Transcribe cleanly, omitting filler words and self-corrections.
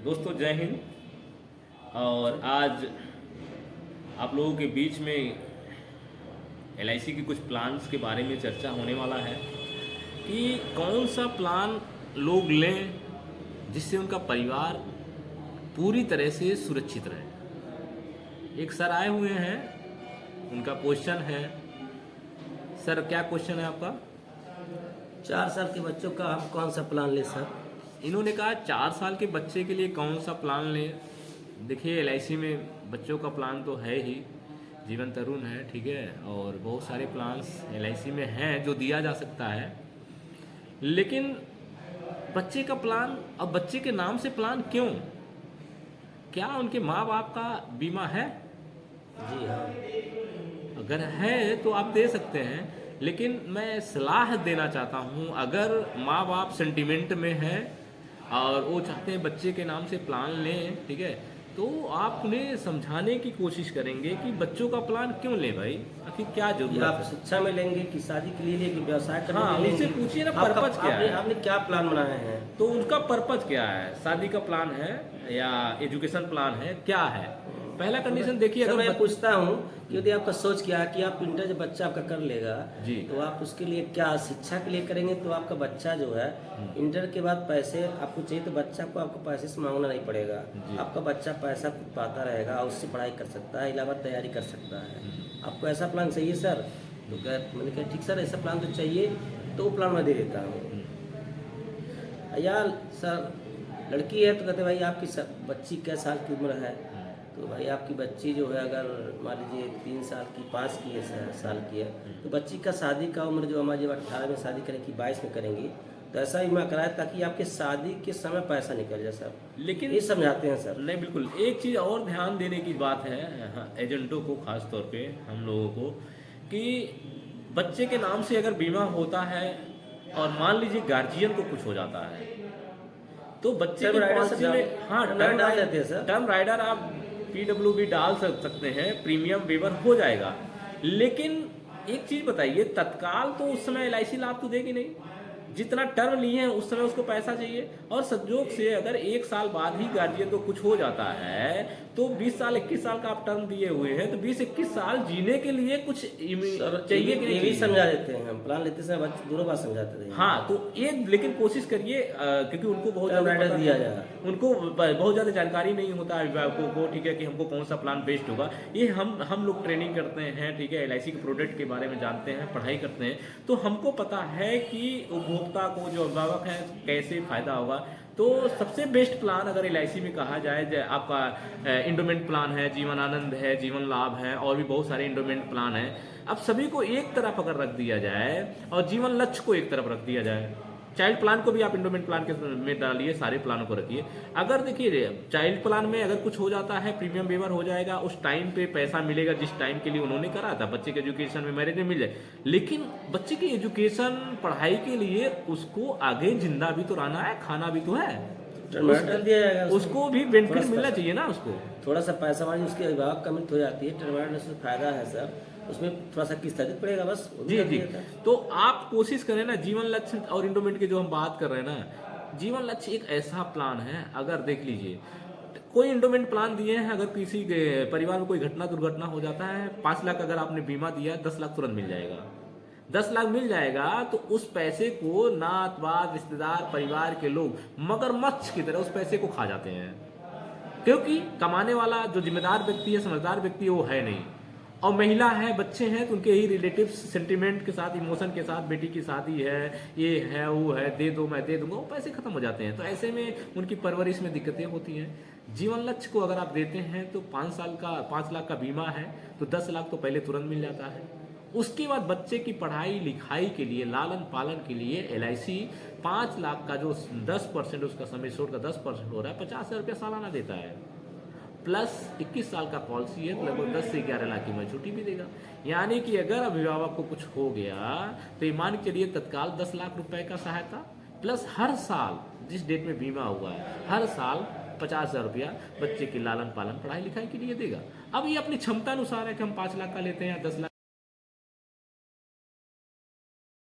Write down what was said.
दोस्तों जय हिंद। और आज आप लोगों के बीच में एलआईसी के कुछ प्लान्स के बारे में चर्चा होने वाला है कि कौन सा प्लान लोग लें जिससे उनका परिवार पूरी तरह से सुरक्षित रहे। एक सर आए हुए हैं, उनका क्वेश्चन है। सर क्या क्वेश्चन है आपका? 4 साल के बच्चों का हम कौन सा प्लान ले सर? इन्होंने कहा 4 साल के बच्चे के लिए कौन सा प्लान लें। देखिए एलआईसी में बच्चों का प्लान तो है ही, जीवन तरुण है, ठीक है, और बहुत सारे प्लान्स एलआईसी में हैं जो दिया जा सकता है। लेकिन बच्चे का प्लान, अब बच्चे के नाम से प्लान क्यों? क्या उनके माँ बाप का बीमा है? जी हाँ। अगर है तो आप दे सकते हैं, लेकिन मैं सलाह देना चाहता हूँ, अगर माँ बाप सेंटिमेंट में है और वो चाहते हैं बच्चे के नाम से प्लान लें, ठीक है, तो आप उन्हें समझाने की कोशिश करेंगे कि बच्चों का प्लान क्यों लें भाई, आखिर क्या ये जरूरत आप है। शिक्षा में लेंगे कि शादी के लिए कि व्यवसाय करने हाँ, के लिए उनसे लेंगे? पूछिए ना आपका- पर्पज क्या आपने है। आपने क्या प्लान बनाए हैं? तो उनका पर्पज क्या है, शादी का प्लान है या एजुकेशन प्लान है, क्या है? पहला कंडीशन देखिए, सर अगर मैं पूछता हूँ कि यदि आपका सोच क्या है कि आप इंटर जब बच्चा आपका कर लेगा जी। तो आप उसके लिए क्या शिक्षा के लिए करेंगे? तो आपका बच्चा जो है इंटर के बाद पैसे आपको चाहिए तो बच्चा को आपको पैसे से मांगना नहीं पड़ेगा। जी। आपका बच्चा पैसा खुद पाता रहेगा और उससे पढ़ाई कर सकता है, इलावा तैयारी कर सकता है। आपको ऐसा प्लान चाहिए सर? तो मैंने कहा ठीक सर, ऐसा प्लान तो चाहिए, तो वो प्लान मैं दे देता हूँ। या सर लड़की है तो कहते भाई आपकी बच्ची क्या साल की उम्र है? तो भाई आपकी बच्ची जो है अगर मान लीजिए 3 साल की, 5 की है, साल की है, तो बच्ची का शादी का उम्र जो हमारी जब 18 में शादी करेगी, 22 में करेंगी, तो ऐसा बीमा कराए ताकि आपके शादी के समय पैसा निकल जाए सर। लेकिन ये समझाते हैं सर। नहीं, बिल्कुल एक चीज़ और ध्यान देने की बात है, हाँ, एजेंटों को, खास तौर पे हम लोगों को, कि बच्चे के नाम से अगर बीमा होता है और मान लीजिए गार्जियन को कुछ हो जाता है तो बच्चे टर्म की राइडर पॉलिसी से में, हाँ, टर्म राइडर डाल देते हैं सर। टर्म राइडर आप पीडब्ल्यूबी डाल सकते हैं, प्रीमियम वेवर हो जाएगा। लेकिन एक चीज बताइए, तत्काल तो उस समय एलआईसी लाभ तो देगी नहीं, जितना टर्म लिए हैं उस समय उसको पैसा चाहिए। और संजोग से अगर 1 साल बाद ही गार्जियन को कुछ हो जाता है तो 20 साल 21 साल का आप टर्म दिए हुए हैं, तो 20-21 साल जीने के लिए कुछ चाहिए कि ये नहीं भी चाहिए? समझा देते हैं हम, प्लान लेते समय बच्चे दोनों बात समझाते थे। हाँ, तो ये लेकिन कोशिश करिए, क्योंकि उनको बहुत टर्म ज्यादा राइडर पता दिया नहीं, जाएगा। उनको बहुत ज़्यादा जानकारी नहीं होता है अभिभावकों को, ठीक है, कि हमको कौन सा प्लान बेस्ट होगा। ये हम लोग ट्रेनिंग करते हैं, ठीक है, एलआईसी के प्रोडक्ट के बारे में जानते हैं, पढ़ाई करते हैं, तो हमको पता है कि उपभोक्ता को, जो अभिभावक है, कैसे फ़ायदा होगा। तो सबसे बेस्ट प्लान अगर एलआईसी में कहा जाए, आपका इंडोमेंट प्लान है, जीवन आनंद है, जीवन लाभ है, और भी बहुत सारे इंडोमेंट प्लान हैं। अब सभी को एक तरफ अगर रख दिया जाए और जीवन लक्ष्य को एक तरफ रख दिया जाए, चाइल्ड प्लान को भी आप इंडोमेंट प्लान के में डालिए, सारे प्लानों को रखिए। अगर देखिए चाइल्ड प्लान में अगर कुछ हो जाता है, प्रीमियम वेवर हो जाएगा, उस टाइम पे पैसा मिलेगा जिस टाइम के लिए उन्होंने करा था, बच्चे के एजुकेशन में, मैरिज में मिल जाए। लेकिन बच्चे की एजुकेशन, पढ़ाई के लिए उसको आगे जिंदा भी तो रहना है, खाना भी तो है, टर्म राइडर डाल दिया जाएगा उसको भी बेनिफिट थोड़ा सा मिलना पैसा। चाहिए ना उसको। थोड़ा सा पैसा वाली उसके अभिभावक का मृत्यु हो जाती है, टर्म राइडर से फायदा है सर, उसमें थोड़ा सा किस्त अधिक पड़ेगा, बस वो भी जी कर जी। दिया जाता है। तो आप कोशिश करें ना, जीवन लक्ष्य और इंडोमेंट की जो हम बात कर रहे हैं ना, जीवन लक्ष्य एक ऐसा प्लान है, अगर देख लीजिए कोई इंडोमेंट प्लान दिए हैं, अगर किसी के परिवार में कोई घटना दुर्घटना हो जाता है, 5 लाख अगर आपने बीमा दिया, 10 लाख तुरंत मिल जाएगा। 10 लाख मिल जाएगा तो उस पैसे को नात वात, रिश्तेदार, परिवार के लोग मगरमच्छ की तरह उस पैसे को खा जाते हैं, क्योंकि कमाने वाला जो जिम्मेदार व्यक्ति है, समझदार व्यक्ति है, वो है नहीं। और महिला है, बच्चे हैं, तो उनके ही रिलेटिव्स सेंटिमेंट के साथ, इमोशन के साथ, बेटी की शादी है, ये है, वो है, दे दो मैं दे दूंगा, वो पैसे खत्म हो जाते हैं। तो ऐसे में उनकी परवरिश में दिक्कतें होती हैं। जीवन लक्ष्य को अगर आप देते हैं तो 5 लाख का बीमा है, तो 10 लाख तो पहले तुरंत मिल जाता है। उसके बाद बच्चे की पढ़ाई लिखाई के लिए, लालन पालन के लिए एलआईसी 5 लाख का जो 10% उसका समय छोड़ का 10% हो रहा है, 50,000 रुपया सालाना देता है, प्लस 21 साल का पॉलिसी है, तो लगभग 10 से 11 लाख की मैच्योरिटी भी देगा। यानी कि अगर अभिभावक को कुछ हो गया तो ये मान के चलिए तत्काल 10 लाख रुपए का सहायता, प्लस हर साल जिस डेट में बीमा हुआ है, हर साल 50,000 रुपया बच्चे की लालन पालन, पढ़ाई लिखाई के लिए देगा। अब ये अपनी क्षमता अनुसार है कि हम 5 लाख का लेते हैं या 10 लाख।